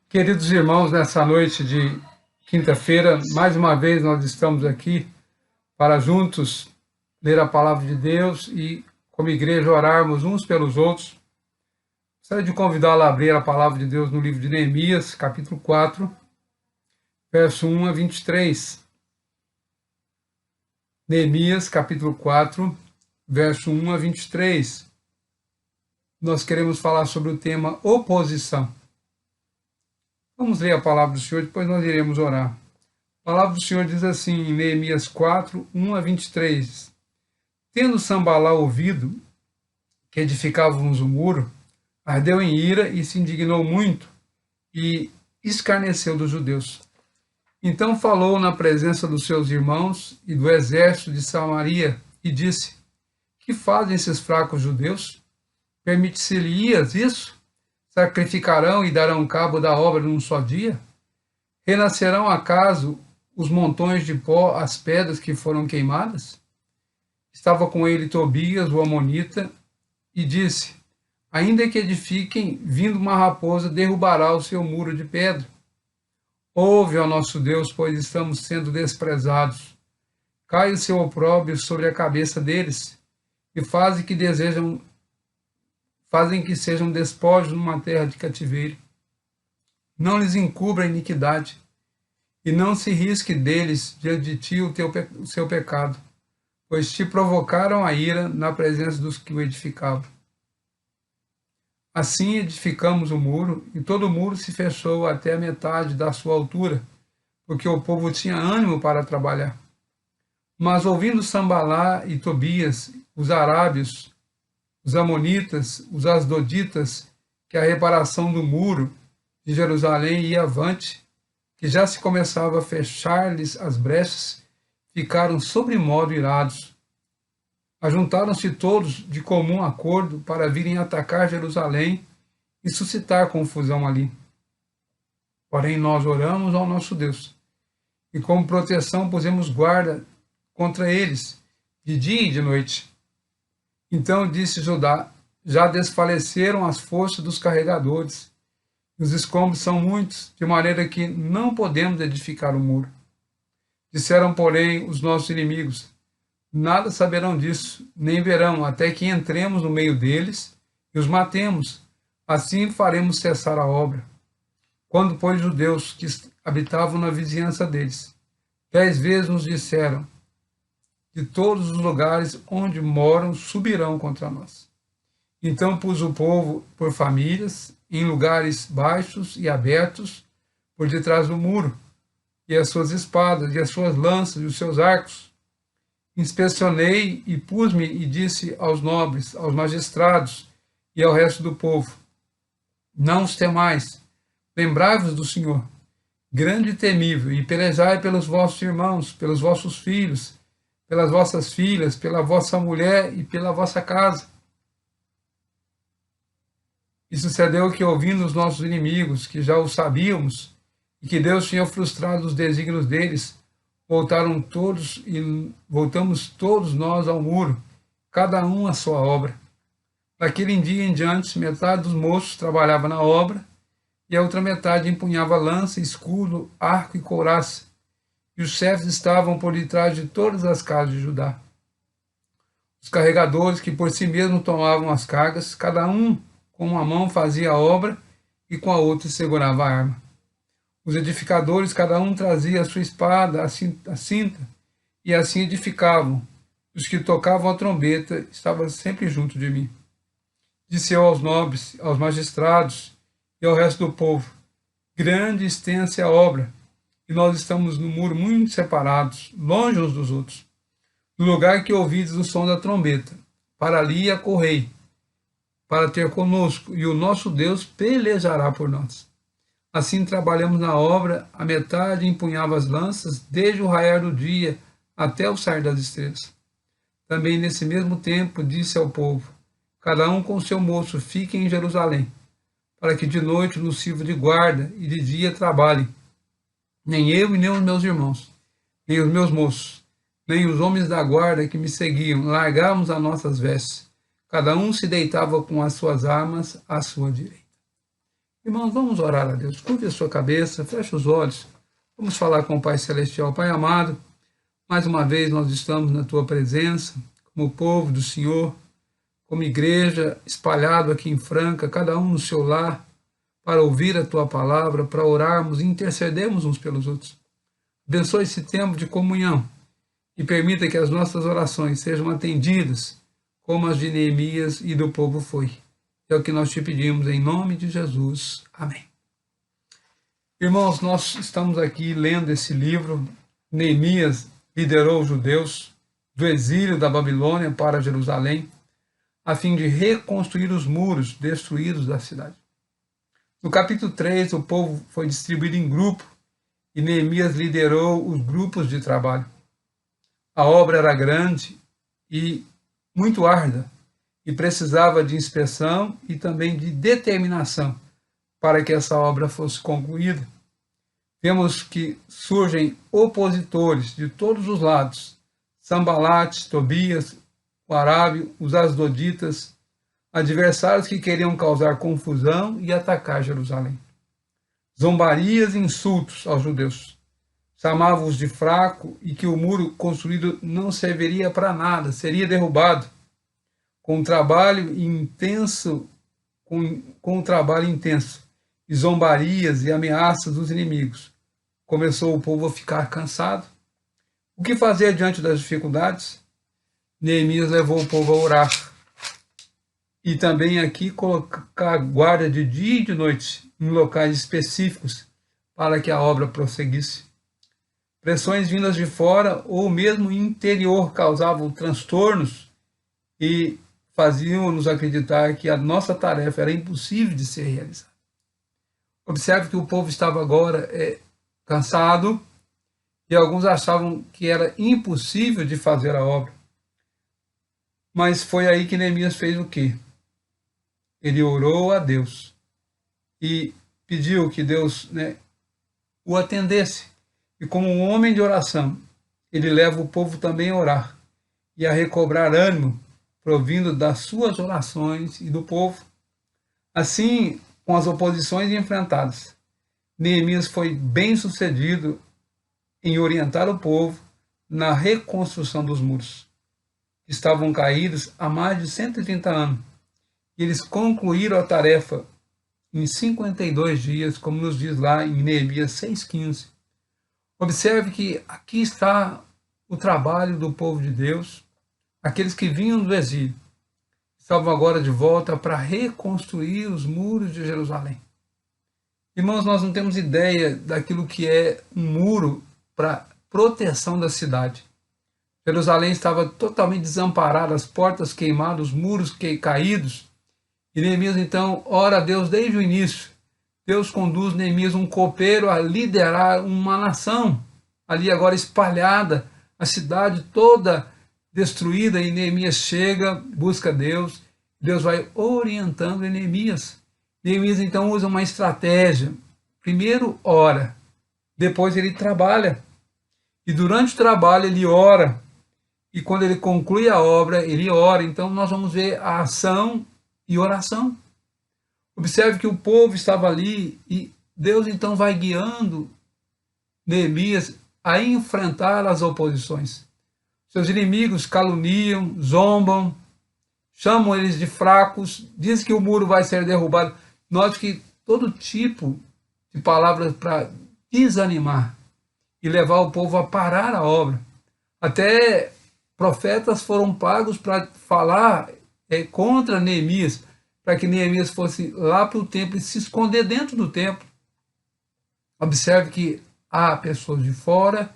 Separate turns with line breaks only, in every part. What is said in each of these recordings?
Queridos irmãos, nessa noite de quinta-feira, mais uma vez nós estamos aqui para juntos ler a palavra de Deus e, como igreja, orarmos uns pelos outros. Gostaria de convidá-la a abrir a palavra de Deus no livro de Neemias, capítulo 4, verso 1 a 23. Neemias, capítulo 4, verso 1 a 23. Nós queremos falar sobre o tema oposição. Vamos ler a palavra do Senhor, depois nós iremos orar. A palavra do Senhor diz assim, em Neemias 4, 1 a 23. Tendo Sambalá ouvido que edificávamos o muro, ardeu em ira e se indignou muito e escarneceu dos judeus. Então falou na presença dos seus irmãos e do exército de Samaria e disse: Que fazem esses fracos judeus? Permite-se-lhes isso? Sacrificarão e darão cabo da obra num só dia? Renascerão acaso os montões de pó, as pedras que foram queimadas? Estava com ele Tobias, o amonita, e disse: Ainda que edifiquem, vindo uma raposa, derrubará o seu muro de pedra. Ouve, ó nosso Deus, pois estamos sendo desprezados. Cai o seu opróbrio sobre a cabeça deles, e fazem que sejam despojos numa terra de cativeiro. Não lhes encubra a iniquidade, e não se risque deles diante de ti o seu pecado, pois te provocaram a ira na presença dos que o edificavam. Assim edificamos o muro, e todo o muro se fechou até a metade da sua altura, porque o povo tinha ânimo para trabalhar. Mas ouvindo Sambalá e Tobias, os arábios, os amonitas, os asdoditas, que a reparação do muro de Jerusalém ia avante, que já se começava a fechar-lhes as brechas, ficaram sobremodo irados. Ajuntaram-se todos de comum acordo para virem atacar Jerusalém e suscitar confusão ali. Porém, nós oramos ao nosso Deus, e como proteção pusemos guarda contra eles, de dia e de noite. Então disse Judá: Já desfaleceram as forças dos carregadores, e os escombros são muitos, de maneira que não podemos edificar o muro. Disseram, porém, os nossos inimigos: Nada saberão disso, nem verão, até que entremos no meio deles e os matemos. Assim faremos cessar a obra. Quando, pois, os judeus que habitavam na vizinhança deles 10 vezes nos disseram: De todos os lugares onde moram subirão contra nós. Então pus o povo por famílias, em lugares baixos e abertos, por detrás do muro, e as suas espadas, e as suas lanças, e os seus arcos. Inspecionei e pus-me e disse aos nobres, aos magistrados e ao resto do povo: Não os temais, lembrai-vos do Senhor, grande e temível, e pelejai pelos vossos irmãos, pelos vossos filhos, pelas vossas filhas, pela vossa mulher e pela vossa casa. E sucedeu que, ouvindo os nossos inimigos, que já o sabíamos, e que Deus tinha frustrado os desígnios deles, voltamos todos nós ao muro, cada um à sua obra. Daquele dia em diante, metade dos moços trabalhava na obra, e a outra metade empunhava lança, escudo, arco e couraça, e os chefes estavam por detrás de todas as casas de Judá. Os carregadores, que por si mesmos tomavam as cargas, cada um com uma mão fazia a obra e com a outra segurava a arma. Os edificadores, cada um trazia a sua espada, a cinta, e assim edificavam. Os que tocavam a trombeta estavam sempre junto de mim. Disse eu aos nobres, aos magistrados e ao resto do povo: Grande e extensa é a obra, e nós estamos no muro muito separados, longe uns dos outros. No lugar que ouvides o som da trombeta, para ali acorrei, para ter conosco, e o nosso Deus pelejará por nós. Assim trabalhamos na obra, a metade empunhava as lanças, desde o raiar do dia até o sair das estrelas. Também nesse mesmo tempo disse ao povo: Cada um com seu moço fique em Jerusalém, para que de noite nos sirva de guarda e de dia trabalhem. Nem eu e nem os meus irmãos, nem os meus moços, nem os homens da guarda que me seguiam, largávamos as nossas vestes. Cada um se deitava com as suas armas à sua direita. Irmãos, vamos orar a Deus. Curve a sua cabeça, feche os olhos. Vamos falar com o Pai Celestial. Pai amado, mais uma vez nós estamos na Tua presença, como povo do Senhor, como igreja, espalhado aqui em Franca, cada um no seu lar, para ouvir a Tua palavra, para orarmos e intercedermos uns pelos outros. Abençoe esse tempo de comunhão e permita que as nossas orações sejam atendidas, como as de Neemias e do povo foi. É o que nós te pedimos em nome de Jesus. Amém. Irmãos, nós estamos aqui lendo esse livro. Neemias liderou os judeus do exílio da Babilônia para Jerusalém, a fim de reconstruir os muros destruídos da cidade. No capítulo 3, o povo foi distribuído em grupo e Neemias liderou os grupos de trabalho. A obra era grande e muito árdua e precisava de inspeção e também de determinação para que essa obra fosse concluída. Vemos que surgem opositores de todos os lados: Sambalate, Tobias, o Arábio, os Asdoditas, adversários que queriam causar confusão e atacar Jerusalém. Zombarias e insultos aos judeus. Chamavam-os de fraco e que o muro construído não serviria para nada, seria derrubado. Com um trabalho intenso e zombarias e ameaças dos inimigos, começou o povo a ficar cansado. O que fazer diante das dificuldades? Neemias levou o povo a orar. E também aqui colocar guarda de dia e de noite em locais específicos para que a obra prosseguisse. Pressões vindas de fora ou mesmo interior causavam transtornos e faziam-nos acreditar que a nossa tarefa era impossível de ser realizada. Observe que o povo estava agora cansado e alguns achavam que era impossível de fazer a obra. Mas foi aí que Neemias fez o quê? Ele orou a Deus e pediu que Deus o atendesse. E como um homem de oração, ele leva o povo também a orar e a recobrar ânimo, provindo das suas orações e do povo. Assim, com as oposições enfrentadas, Neemias foi bem sucedido em orientar o povo na reconstrução dos muros, que estavam caídos há mais de 130 anos. E eles concluíram a tarefa em 52 dias, como nos diz lá em Neemias 6,15. Observe que aqui está o trabalho do povo de Deus. Aqueles que vinham do exílio estavam agora de volta para reconstruir os muros de Jerusalém. Irmãos, nós não temos ideia daquilo que é um muro para proteção da cidade. Jerusalém estava totalmente desamparada, as portas queimadas, os muros caídos. E Neemias, então, ora a Deus desde o início. Deus conduz Neemias, um copeiro, a liderar uma nação, ali agora espalhada, a cidade toda destruída, e Neemias chega, busca Deus, Deus vai orientando Neemias. Neemias então usa uma estratégia. Primeiro ora, depois ele trabalha. E durante o trabalho ele ora. E quando ele conclui a obra, ele ora. Então nós vamos ver a ação e oração. Observe que o povo estava ali e Deus então vai guiando Neemias a enfrentar as oposições. Seus inimigos caluniam, zombam, chamam eles de fracos, dizem que o muro vai ser derrubado. Note que todo tipo de palavras para desanimar e levar o povo a parar a obra. Até profetas foram pagos para falar contra Neemias, para que Neemias fosse lá para o templo e se esconder dentro do templo. Observe que há pessoas de fora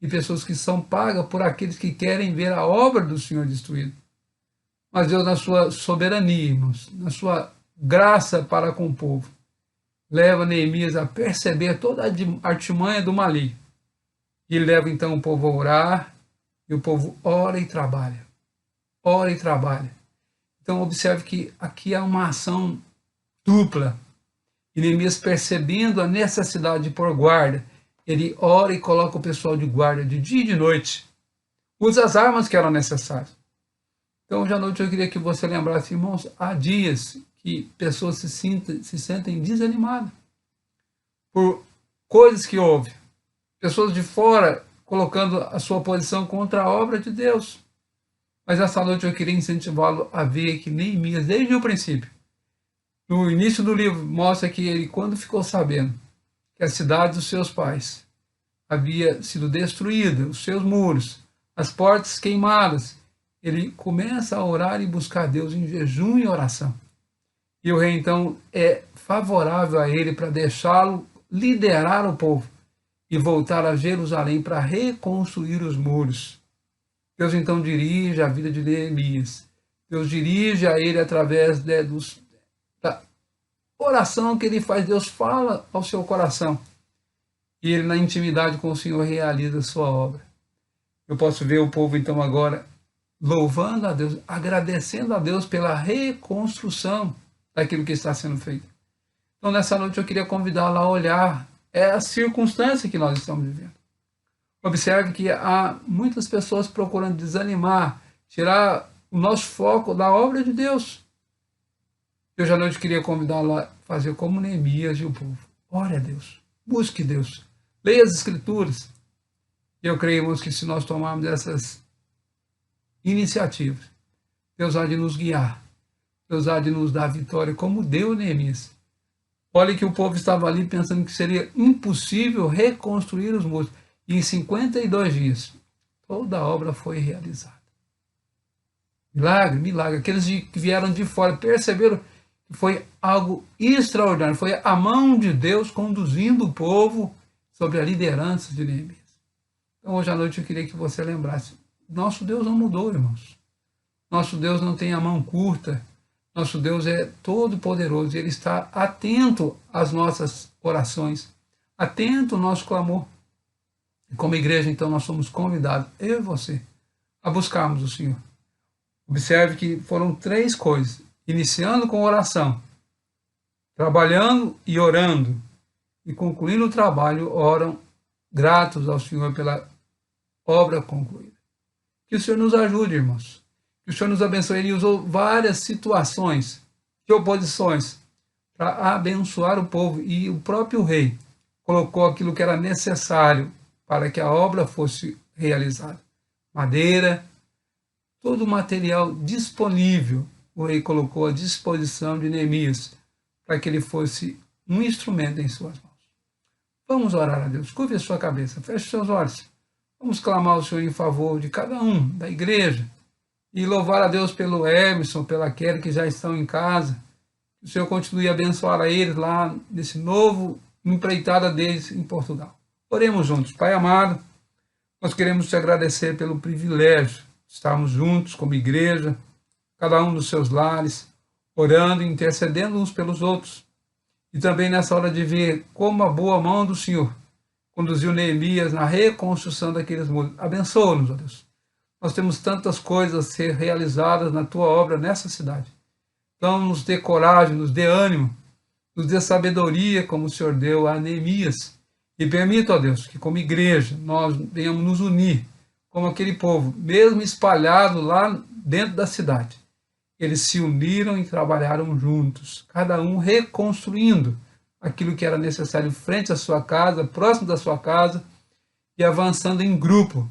e pessoas que são pagas por aqueles que querem ver a obra do Senhor destruída. Mas Deus, na sua soberania, irmãos, na sua graça para com o povo, leva Neemias a perceber toda a artimanha do maligno. E leva então o povo a orar, e o povo ora e trabalha. Ora e trabalha. Então observe que aqui há uma ação dupla. E Neemias, percebendo a necessidade de pôr guarda, ele ora e coloca o pessoal de guarda de dia e de noite. Usa as armas que eram necessárias. Então, hoje à noite eu queria que você lembrasse, irmãos, há dias que pessoas se sentem desanimadas por coisas que houve. Pessoas de fora colocando a sua posição contra a obra de Deus. Mas essa noite eu queria incentivá-lo a ver que Neemias, desde o princípio, no início do livro, mostra que ele, quando ficou sabendo que a cidade dos seus pais havia sido destruída, os seus muros, as portas queimadas, ele começa a orar e buscar Deus em jejum e oração. E o rei, então, é favorável a ele para deixá-lo liderar o povo e voltar a Jerusalém para reconstruir os muros. Deus, então, dirige a vida de Neemias. Deus dirige a ele através da oração que ele faz. Deus fala ao seu coração. E ele, na intimidade com o Senhor, realiza a sua obra. Eu posso ver o povo, então, agora louvando a Deus, agradecendo a Deus pela reconstrução daquilo que está sendo feito. Então, nessa noite, eu queria convidá-la a olhar a circunstância que nós estamos vivendo. Observe que há muitas pessoas procurando desanimar, tirar o nosso foco da obra de Deus. Hoje à noite eu queria convidá-la a fazer como Neemias e o povo. Ore a Deus, busque Deus, leia as Escrituras. Eu creio, irmãos, que se nós tomarmos essas iniciativas, Deus há de nos guiar, Deus há de nos dar vitória, como deu Neemias. Olha que o povo estava ali pensando que seria impossível reconstruir os muros. E em 52 dias, toda a obra foi realizada. Milagre, milagre. Aqueles que vieram de fora perceberam que foi algo extraordinário. Foi a mão de Deus conduzindo o povo sob a liderança de Neemias. Então, hoje à noite eu queria que você lembrasse. Nosso Deus não mudou, irmãos. Nosso Deus não tem a mão curta. Nosso Deus é todo poderoso. Ele está atento às nossas orações. Atento ao nosso clamor. E como igreja, então, nós somos convidados, eu e você, a buscarmos o Senhor. Observe que foram 3 coisas. Iniciando com oração, trabalhando e orando, e concluindo o trabalho, oram gratos ao Senhor pela obra concluída. Que o Senhor nos ajude, irmãos. Que o Senhor nos abençoe. Ele usou várias situações de oposições para abençoar o povo. E o próprio rei colocou aquilo que era necessário para que a obra fosse realizada. Madeira, todo o material disponível, o rei colocou à disposição de Neemias, para que ele fosse um instrumento em suas mãos. Vamos orar a Deus. Curve a sua cabeça, feche seus olhos. Vamos clamar ao Senhor em favor de cada um da igreja e louvar a Deus pelo Emerson, pela Kelly, que já estão em casa. Que o Senhor continue a abençoar a eles lá nesse novo empreitada deles em Portugal. Oremos juntos. Pai amado, nós queremos te agradecer pelo privilégio de estarmos juntos como igreja, cada um dos seus lares, orando e intercedendo uns pelos outros. E também nessa hora de ver como a boa mão do Senhor conduziu Neemias na reconstrução daqueles muros. Abençoa-nos, ó Deus. Nós temos tantas coisas a ser realizadas na tua obra nessa cidade. Então nos dê coragem, nos dê ânimo, nos dê sabedoria como o Senhor deu a Neemias. E permita, ó Deus, que como igreja nós venhamos nos unir como aquele povo, mesmo espalhado lá dentro da cidade. Eles se uniram e trabalharam juntos, cada um reconstruindo aquilo que era necessário frente à sua casa, próximo da sua casa, e avançando em grupo.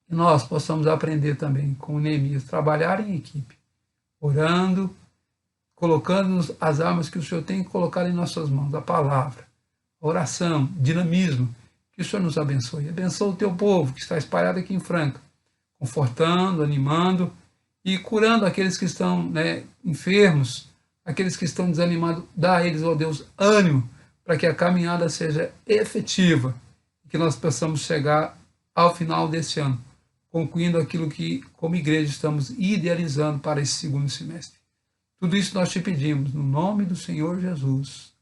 Que nós possamos aprender também com Neemias, trabalhar em equipe, orando, colocando as armas que o Senhor tem colocado em nossas mãos, a palavra, oração, dinamismo. Que o Senhor nos abençoe. Abençoa o teu povo que está espalhado aqui em Franca, confortando, animando e curando aqueles que estão enfermos, aqueles que estão desanimados. Dá a eles, ó Deus, ânimo para que a caminhada seja efetiva e que nós possamos chegar ao final desse ano, concluindo aquilo que, como igreja, estamos idealizando para esse segundo semestre. Tudo isso nós te pedimos, no nome do Senhor Jesus.